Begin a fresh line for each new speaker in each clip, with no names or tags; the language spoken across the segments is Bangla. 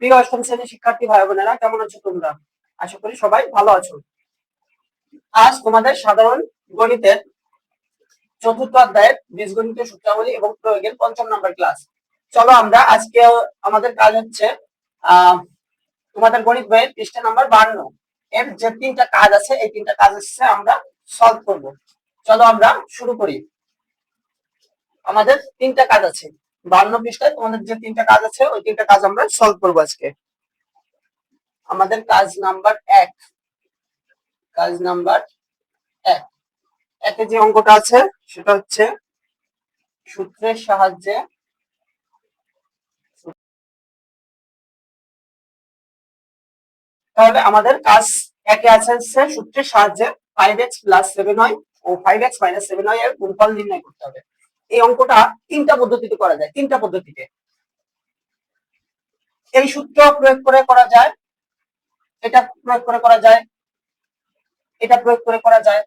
প্রিয় অষ্টম শ্রেণীর শিক্ষার্থী ভাই বোনেরা, কেমন আছো তোমরা? আশা করি সবাই ভালো আছো। আজ তোমাদের সাধারণ গণিতের চতুর্থ অধ্যায়ের বীজগণিতের সূত্রাবলী এবং প্রয়োগের ৫ম নম্বর ক্লাস। চলো আমরা আজকে আমাদের কাজ হচ্ছে তোমাদের গণিত বইয়ের পৃষ্ঠা নাম্বার 52 এর যে 3টা কাজ আছে, এই 3টা কাজ হচ্ছে আমরা সলভ করব। চলো আমরা শুরু করি। আমাদের 3টা কাজ আছে 52 পৃষ্ঠায়, তোমাদের যে 3টা কাজ আছে ওই 3টা কাজ আমরা সলভ করব আজকে। আমাদের কাজ নাম্বার 1, কাজ নাম্বার 1 এতে যে অঙ্কটা আছে সেটা হচ্ছে সূত্রের সাহায্যে তাহলে আমাদের কাজ একে আছে হচ্ছে সূত্রের সাহায্যে 5x প্লাস 7y ও 5x মাইনাস 7y এর গুণফল নির্ণয় করতে হবে। এই অঙ্কটা তিনটা পদ্ধতিতে করা যায়, তিনটা পদ্ধতিতে। এই সূত্র প্রয়োগ করে করা যায়, এটা প্রয়োগ করে করা যায়, এটা প্রয়োগ করে করা যায়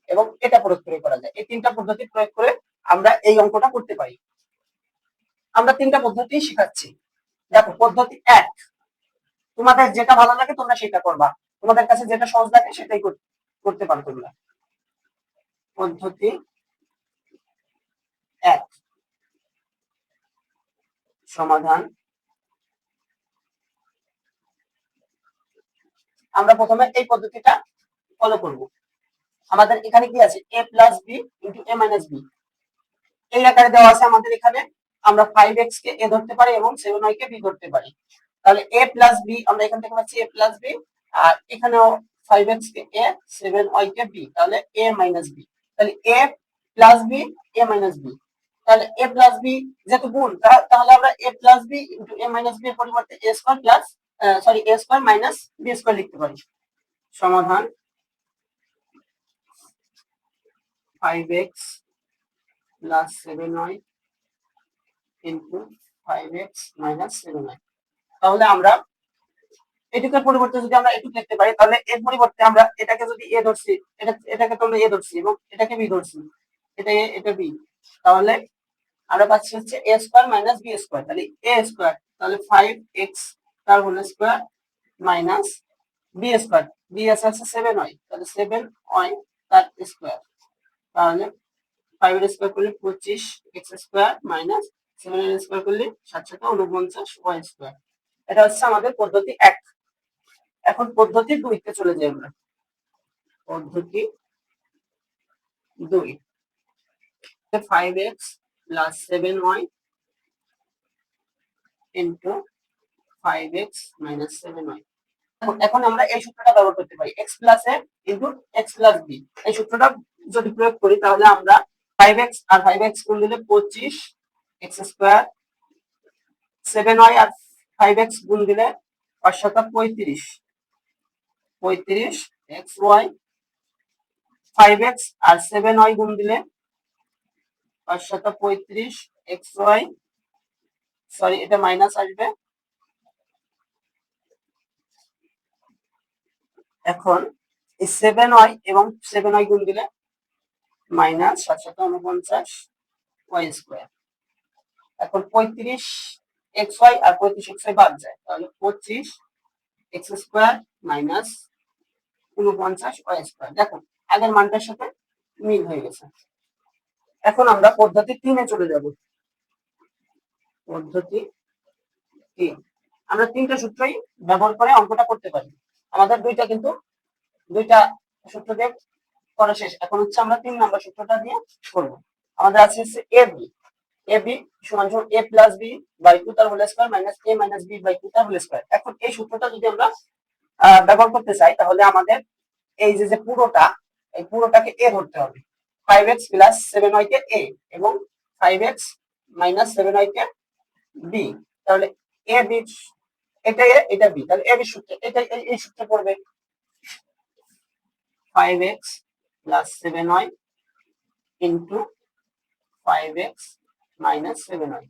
এবং এটা প্রয়োগ করে করা যায়। এই তিনটা পদ্ধতি প্রয়োগ করে আমরা এই অঙ্কটা করতে পারি। আমরা তিনটা পদ্ধতি শিখাচ্ছি। দেখো, পদ্ধতি 1, তোমাদের যেটা ভালো লাগে তোমরা সেটা করবা, তোমাদের কাছে যেটা সহজ লাগে সেটাই করতে পারো তোমরা। পদ্ধতি 1, সমাধান। আমরা প্রথমে এই পদ্ধতিটা ফলো করব। আমাদের এখানে কি আছে, a plus B into a minus B এই আকারে দেওয়া আছে আমাদের এখানে। আমরা 5x কে a ধরতে পারি এবং 7y কে b ধরতে পারি। তাহলে a প্লাস বি আমরা এখান থেকে পাচ্ছি a প্লাস বি, আর এখানেও 5x কে a 7y কে b, তাহলে a মাইনাস b। তাহলে a plus B a minus B, তাহলে a প্লাস বি যেহেতু গুণ, তাহলে আমরা a plus B into a minus B এর পরিবর্তে a square plus a square minus b square লিখতে পারি। সমাধান 5x plus 7y into 5x minus 7y। তাহলে আমরা এটুকের পরিবর্তে যদি আমরা এটুক লিখতে পারি, তাহলে এর পরিবর্তে আমরা এটাকে যদি a ধরছি, এটাকে তো আমরা a ধরছি এবং এটাকে b ধরছি, এটা a এটা b, তাহলে আমরা পাচ্ছি হচ্ছে a square minus b square. তাহলে a স্কয়ার, তাহলে 5x তার whole square minus b square, b আছে 7y, তাহলে 7y তার স্কয়ার। তাহলে 5 এর স্কয়ার করলে 25 x স্কয়ার মাইনাস 7 এর স্কয়ার করলে 749 y স্কয়ার। এটা হচ্ছে আমাদের পদ্ধতি 1। এখন পদ্ধতি 2 তে চলে যাই আমরা। পদ্ধতি 2, 5x plus 7y into 5x minus 7y। এখন আমরা এই সূত্রটা ব্যবহার করতে পারি, x plus a into x plus b। এই সূত্রটা যদি প্রয়োগ করি তাহলে আমরা 5x আর 5x গুণ দিলে 25 x স্কয়ার, 7y আর 5x গুণ দিলে 535 xy, 5x আর 7y গুণ দিলে 535 xy, সরি এটা মাইনাস আসবে। এখন এই 7y এবং 7y গুণ দিলে মাইনাস 749 y স্কয়ার। এখন 35 xy আর 35 xy বাদ যায়, তাহলে 25 x square minus 49 y square. দেখো আগের মানটার সাথে মিল হয়ে গেছে। এখন আমরা পদ্ধতি 3 এ চলে যাব। পদ্ধতি 3, আমরা তিনটা সূত্রই ব্যবহার করে অঙ্কটা করতে পারি। আমাদের দুইটা সূত্র দিয়ে করা শেষ। এখন হচ্ছে আমরা 3 নাম্বার সূত্রটা দিয়ে করব। আমাদের আছে হচ্ছে ab সমান সমান a প্লাস b বাই 2 তার whole square minus a minus b by 2 তার হোল স্কয়ার। এখন এই সূত্রটা যদি আমরা ব্যবহার করতে চাই তাহলে আমাদের এই যে পুরোটা, এই পুরোটাকে a ধরতে হবে। 5x plus 7y K a এবং 5x মাইনাস 7y কে b। তাহলে a b এটা a এটা b, তাহলে a b সূত্র এটা এই সূত্রে পড়বে 5x plus 7y into 5x minus 7y।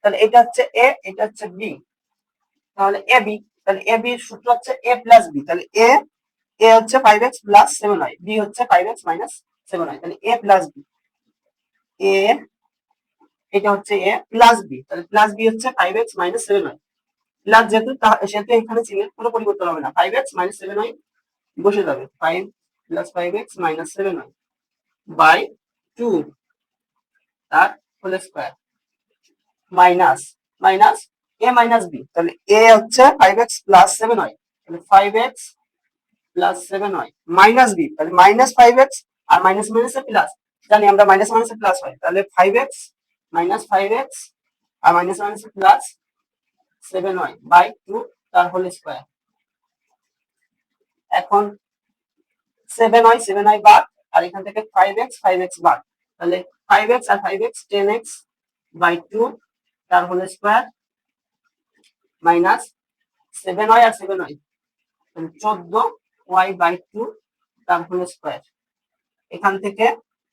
তাহলে এটা হচ্ছে a, এটা হচ্ছে b, তাহলে a b, তাহলে a b এর সূত্র হচ্ছে a প্লাস b। তাহলে a হচ্ছে 5x প্লাস 7y, b হচ্ছে 5x মাইনাস 7y। তাহলে a প্লাস b, a এটা হচ্ছে a প্লাস b, তাহলে প্লাস b হচ্ছে 5x মাইনাস 7y। প্লাস যেহেতু সেহেতু এখানে চিহ্নের কোনো পরিবর্তন হবে না, 5x মাইনাস 7y বসে যাবে, 5 plus 5x minus 7y by 2 তার whole square minus minus a minus b, তাহলে a হচ্ছে 5x প্লাস 7y, তাহলে 5x plus 7y minus b, তাহলে মাইনাস 5x আর মাইনাস মাইনাসে প্লাস, জানি আমরা মাইনাস মাইনাসে প্লাস হয়, তাহলে 5x মাইনাস 5x আর মাইনাস মাইনাসে প্লাস 7y বাই 2 তার হোল স্কয়ার। এখন 7y বাদ, আর এখান থেকে 5x বাদ, তাহলে 5x R 5x 10x by 2 তার হোল স্কয়ার মাইনাস 7y আর 7y 14y বাই 2 তার হোল স্কয়ার। এখান থেকে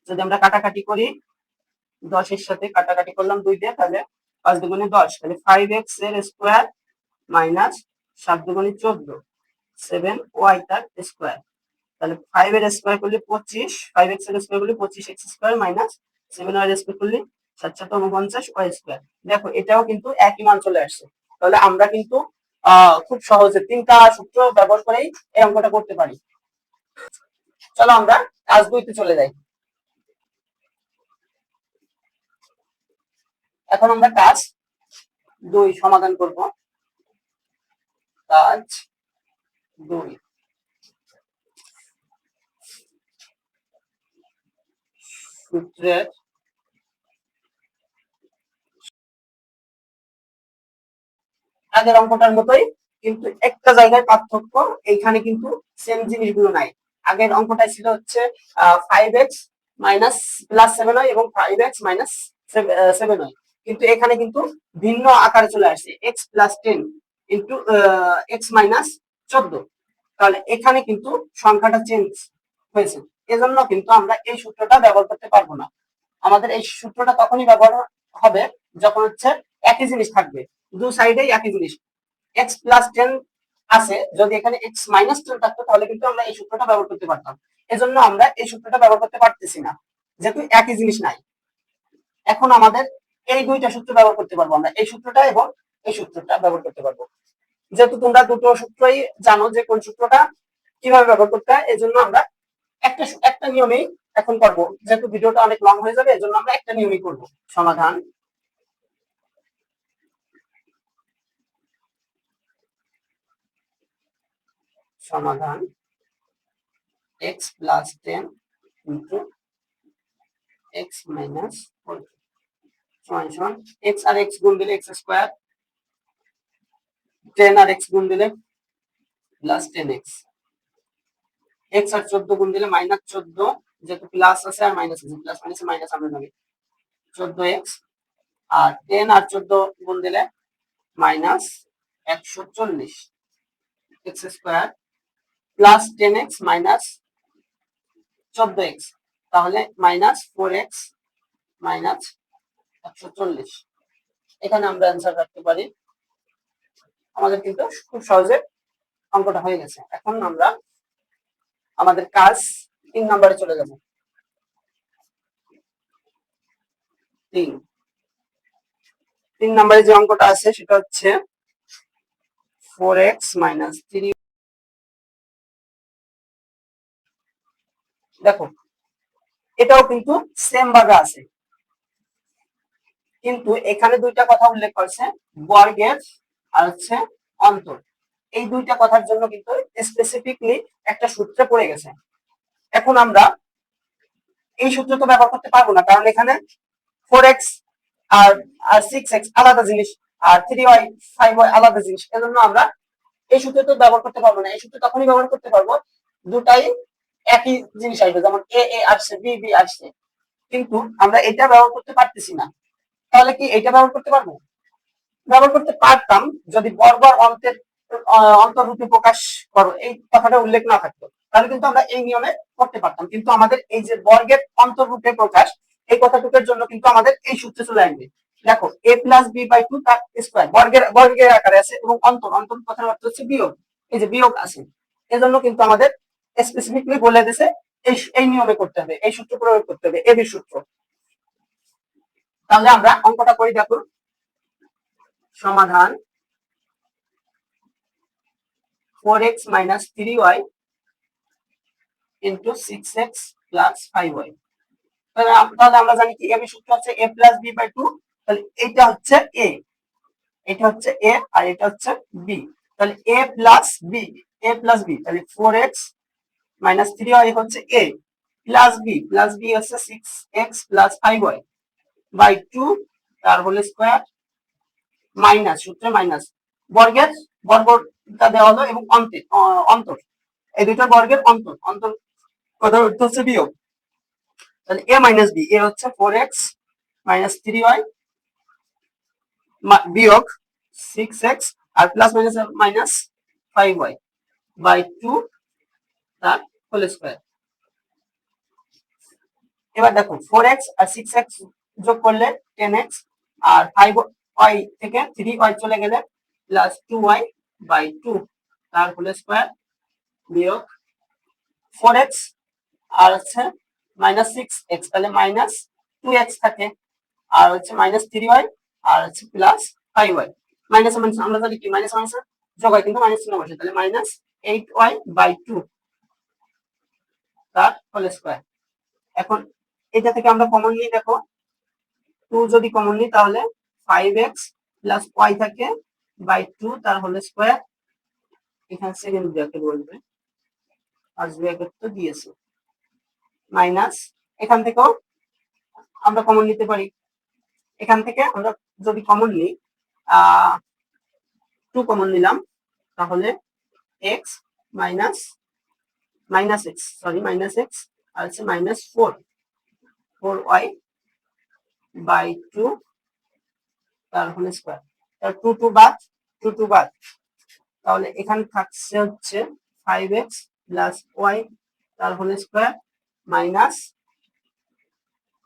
যদি আমরা কাটাকাটি করি, 10 এর সাথে কাটাকাটি করলাম 2 দিয়ে, তাহলে 5 দুগুণে 10, তাহলে 5x এর স্কয়ার মাইনাস 7 দুগুণে 14, 7y তার স্কয়ার, তাহলে 5 এর স্কয়ার করলে 25, 5x এর স্কয়ার করলে 25x স্কয়ার মাইনাস 7y এর স্কয়ার করলে 7 7 49 y স্কয়ার। দেখো এটাও কিন্তু একই মান চলে আসছে, তাহলে আমরা কিন্তু খুব সহজে তিনটা সূত্র ব্যবহার করেই এই অঙ্কটা করতে পারি। চলো আমরা কাজ 2 তে চলে যাই। এখন আমরা কাজ 2 সমাধান করব। কাজ 2, সূত্রের আগের অঙ্কটার মতোই, কিন্তু একটা জায়গায় পার্থক্য, এইখানে কিন্তু সেম জিনিসগুলো নাই। আগের অঙ্কটা ছিল হচ্ছে 5x মাইনাস প্লাস 7y এবং 5x মাইনাস 7y, কিন্তু এখানে কিন্তু ভিন্ন আকারে চলে আসছে, x plus 10 into x minus 14, তাহলে এখানে কিন্তু সংখ্যাটা চেঞ্জ হয়েছে, এজন্য কিন্তু আমরা এই সূত্রটা ব্যবহার করতে পারবো না। আমাদের এই সূত্রটা তখনই ব্যবহার হবে যখন হচ্ছে একই জিনিস থাকবে, দু সাইডেই একই জিনিস। x প্লাস 10 আছে, যদি এখানে x মাইনাস 10 থাকতো তাহলে কিন্তু আমরা এই সূত্রটা ব্যবহার করতে পারতাম, এজন্য আমরা এই সূত্রটা ব্যবহার করতে পারতেছি না, যেহেতু একই জিনিস নাই। এখন আমাদের এই দুইটা সূত্র ব্যবহার করতে পারবো, আমরা এই সূত্রটা এবং এই সূত্রটা ব্যবহার করতে পারবো, যেহেতু তোমরা দুটো সূত্রই জানো যে কোন সূত্রটা কিভাবে ব্যবহার করতে হয়, এজন্য আমরা একটা নিয়মেই এখন করব, যেহেতু ভিডিওটা অনেক লং হয়ে যাবে, এজন্য আমরা একটা নিয়মেই করব। সমাধান সমাধান x plus 10 into x minus 4 সমান সমান x আর x গুণ দিলে x স্কয়ার, 10 আর x গুণ দিলে প্লাস 10x, x আর 14 গুণ দিলে মাইনাস 14, যেহেতু প্লাস আছে আর মাইনাস আছে, প্লাস মাইনাস মাইনাস আমরা জানি, 14x, আর 10 আর 14 গুণ দিলে minus 140 x square plus 10x minus 14x, তাহলে মাইনাস 4x মাইনাস 140। এখানে আমরা অ্যান্সার রাখতে পারি। আমাদের কিন্তু খুব সহজে অঙ্কটা হয়ে গেছে। এখন আমরা আমাদের কাজ 3 নম্বরে চলে যাব। 3 নম্বরে যে অঙ্কটা আছে সেটা হচ্ছে 4x মাইনাস 3। দেখো এটাও কিন্তু সেম ভাবে আছে, কিন্তু এখানে দুইটা কথা উল্লেখ করছে, বর্গের আর হচ্ছে অন্তর, এই দুইটা কথার জন্য কিন্তু স্পেসিফিকলি একটা সূত্রে পড়ে গেছে। এখন আমরা এই সূত্র তো ব্যবহার করতে পারবো না, কারণ এখানে 4x আর 6x আলাদা জিনিস, আর 3y 5y আলাদা জিনিস, এজন্য আমরা এই সূত্র তো ব্যবহার করতে পারবো না। এই সূত্র তখনই ব্যবহার করতে পারবো দুটাই একই জিনিস আসবে, যেমন a a আসছে b b আসছে, কিন্তু আমরা এটা ব্যবহার করতে পারতেছি না। তাহলে কি এটা ব্যবহার করতে পারবো? ব্যবহার করতে পারতাম যদি বর্গ আর অন্তর্রূপে প্রকাশ করো এই কথাটা উল্লেখ না থাকতো, তাহলে কিন্তু আমরা এই নিয়মে করতে পারতাম, কিন্তু আমাদের এই যে বর্গের অন্তর্রূপে প্রকাশ এই কথাটুকুর জন্য কিন্তু আমাদের এই সূত্রে চলে আসবে। দেখো a প্লাস বি বাই 2 তার স্কয়ার বর্গের আকারে আছে, এবং অন্তর কথার অর্থ হচ্ছে বিয়োগ, এই যে বিয়োগ আছে, এজন্য কিন্তু আমাদের স্পেসিফিকলি বলে দিয়েছে এই নিয়মে করতে হবে, এই সূত্র প্রয়োগ করতে হবে, এবি সূত্র। তাহলে আমরা অঙ্কটা করি। দেখো সমাধান 4x minus 3y into 6x plus 5y। তাহলে আমরা জানি কি এবি সূত্র হচ্ছে a plus b by 2। তাহলে এটা হচ্ছে a, এটা হচ্ছে a আর এটা হচ্ছে b। তাহলে a plus b তাহলে 4x minus 3y হচ্ছে a plus b হচ্ছে 6x plus 5y by 2 তার হোল স্কয়ার মাইনাস সূত্রে মাইনাস বর্গটা দেওয়া হলো এবং অন্তর এই দুইটার বর্গের অন্তর কথার অর্থ হচ্ছে বিয়োগ। তাহলে a মাইনাস b, a হচ্ছে 4x মাইনাস 3y বিয়োগ 6x আর plus minus minus 5y by 2 তার হোল স্কয়ার। এবার দেখো 4x আর 6x যোগ করলে 10x আর 5y থেকে 3y চলে গেলে প্লাস 2y বাই 2 তার হোল স্কয়ার বিয়োগ 4x আর হচ্ছে মাইনাস 6x তাহলে মাইনাস 2x থাকে আর হচ্ছে মাইনাস 3y আর হচ্ছে প্লাস 5y মাইনাস মাইনাস আমরা জানি কি মাইনাস মাইনাস যোগ হয় কিন্তু মাইনাস চিহ্ন বসে তাহলে মাইনাস 8y বাই 2 তার হোল স্কয়ার। এখন এটা থেকে আমরা কমন নিই, দেখো 2 যদি কমন নিই তাহলে 5x প্লাস y থাকে বাই 2 তার হোল স্কয়ার। এখানে সেকেন্ড ব্র্যাকেট বলবে ফার্স্ট ব্র্যাকেট তো দিয়েছে মাইনাস এখান থেকেও আমরা কমন নিতে পারি। এখান থেকে আমরা যদি কমন নিই 2 কমন নিলাম তাহলে x মাইনাস x আর হচ্ছে মাইনাস 4y বাই 2 তার হোল স্কয়ার। তার 2 বাদ তাহলে এখানে থাকছে হচ্ছে 5x প্লাস y তার whole square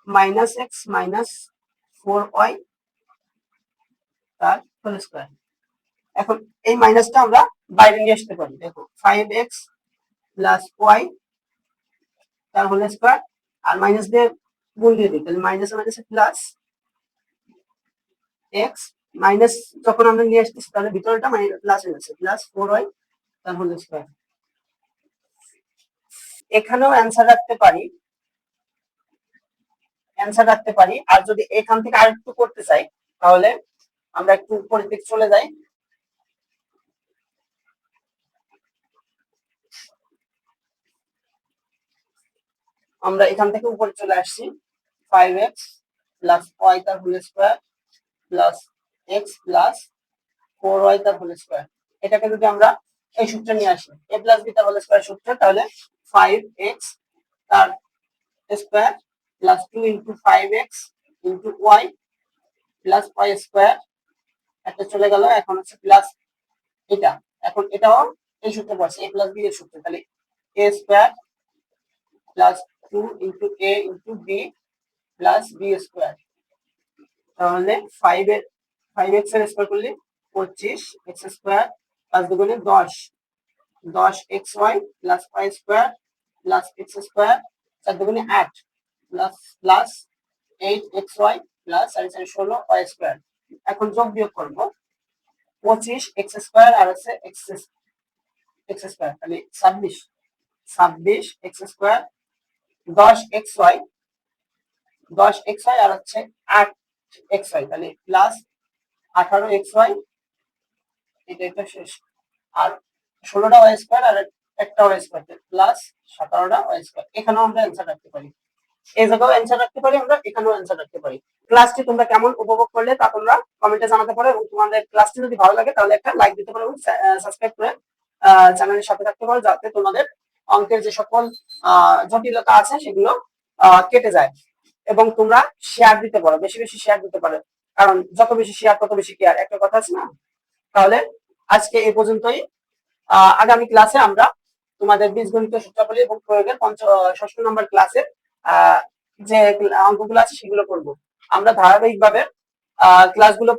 minus x minus 4y তার হোল স্কয়ার। এখন এই মাইনাসটা আমরা বাইরে নিয়ে আসতে পারি, দেখো 5x প্লাস y তার হোল স্কয়ার আর মাইনাস দিয়ে গুণ দিয়ে দিই তাহলে মাইনাস মাইনাসে প্লাস x মাইনাস যখন আমরা নিয়ে আসতেছি তাহলে ভিতরটা প্লাস হয়ে যাচ্ছে প্লাস 4y তার হোল স্কয়ার। এখানেও অ্যান্সার রাখতে পারি আর যদি এখান থেকে আরেকটু করতে চাই তাহলে আমরা একটু উপরের দিকে চলে যাই। আমরা এখান থেকে উপরে চলে আসছি 5x প্লাস y তার whole square plus x plus 4y তার হোল স্কয়ার। এটাকে যদি আমরা এই সূত্রে নিয়ে আসি a প্লাস b তার হোল স্কয়ার সূত্রে তাহলে 5x তার square plus 2 into 5x into y plus y square একটা চলে গেল। এখন হচ্ছে প্লাস এটা, এখন এটাও এই সূত্রে পড়ছে a প্লাস b এর সূত্রে তাহলে a square plus 2 into a into b plus b square. তাহলে 5x এর স্কয়ার করলে 25 x স্কয়ার প্লাস দুগুণে 10 xy plus y square plus x square 4 দুগুণে 8 plus plus 8xy plus 16 y square. এখন যোগ বিয়োগ করব 25 x স্কয়ার আর হচ্ছে x স্কয়ার তাহলে 26 x স্কয়ার 10xy আর হচ্ছে 8xy তাহলে প্লাস 18xy এটা শেষ আর 16টা y স্কয়ার আর একটা y স্কয়ার প্লাস 17টা y স্কয়ার। এখানেও আমরা অ্যানসার রাখতে পারি, এই জায়গাও অ্যানসার রাখতে পারি, আমরা এখানেও অ্যানসার রাখতে পারি। ক্লাসটি তোমরা কেমন উপভোগ করলে তা তোমরা কমেন্টে জানাতে পারো এবং তোমাদের ক্লাসটি যদি ভালো লাগে তাহলে একটা লাইক দিতে পারো এবং সাবস্ক্রাইব করে চ্যানেলের সাথে থাকতে পারো যাতে তোমাদের অঙ্কের যে সকল জটিলতা আছে সেগুলো কেটে যায়। এবং তোমরা শেয়ার দিতে পারো, বেশি বেশি শেয়ার দিতে পারো, কারণ যত বেশি শেয়ার তত বেশি কেয়ার, একটা কথা আছে না। তাহলে আজকে এই পর্যন্তই। আগামী ক্লাসে আমরা তোমাদের বীজগণিত সূত্রাবলী এবং প্রয়োগের 6ষ্ঠ নম্বর ক্লাসের যে অঙ্কগুলো আছে সেগুলো করব। আমরা ধারাবাহিকভাবে ক্লাসগুলো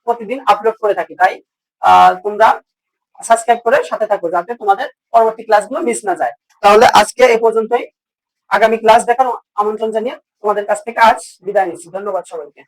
প্রতিদিন আপলোড করে থাকি, তাই তোমরা সাবস্ক্রাইব করে সাথে থাকো যাতে তোমাদের পরবর্তী ক্লাসগুলো মিস না যায়। তাহলে আজকে এই পর্যন্তই, আগামী ক্লাস দেখার আমন্ত্রণ জানিয়ে তোমাদের কাছ থেকে আজ বিদায় নিচ্ছি। ধন্যবাদ সবাইকে।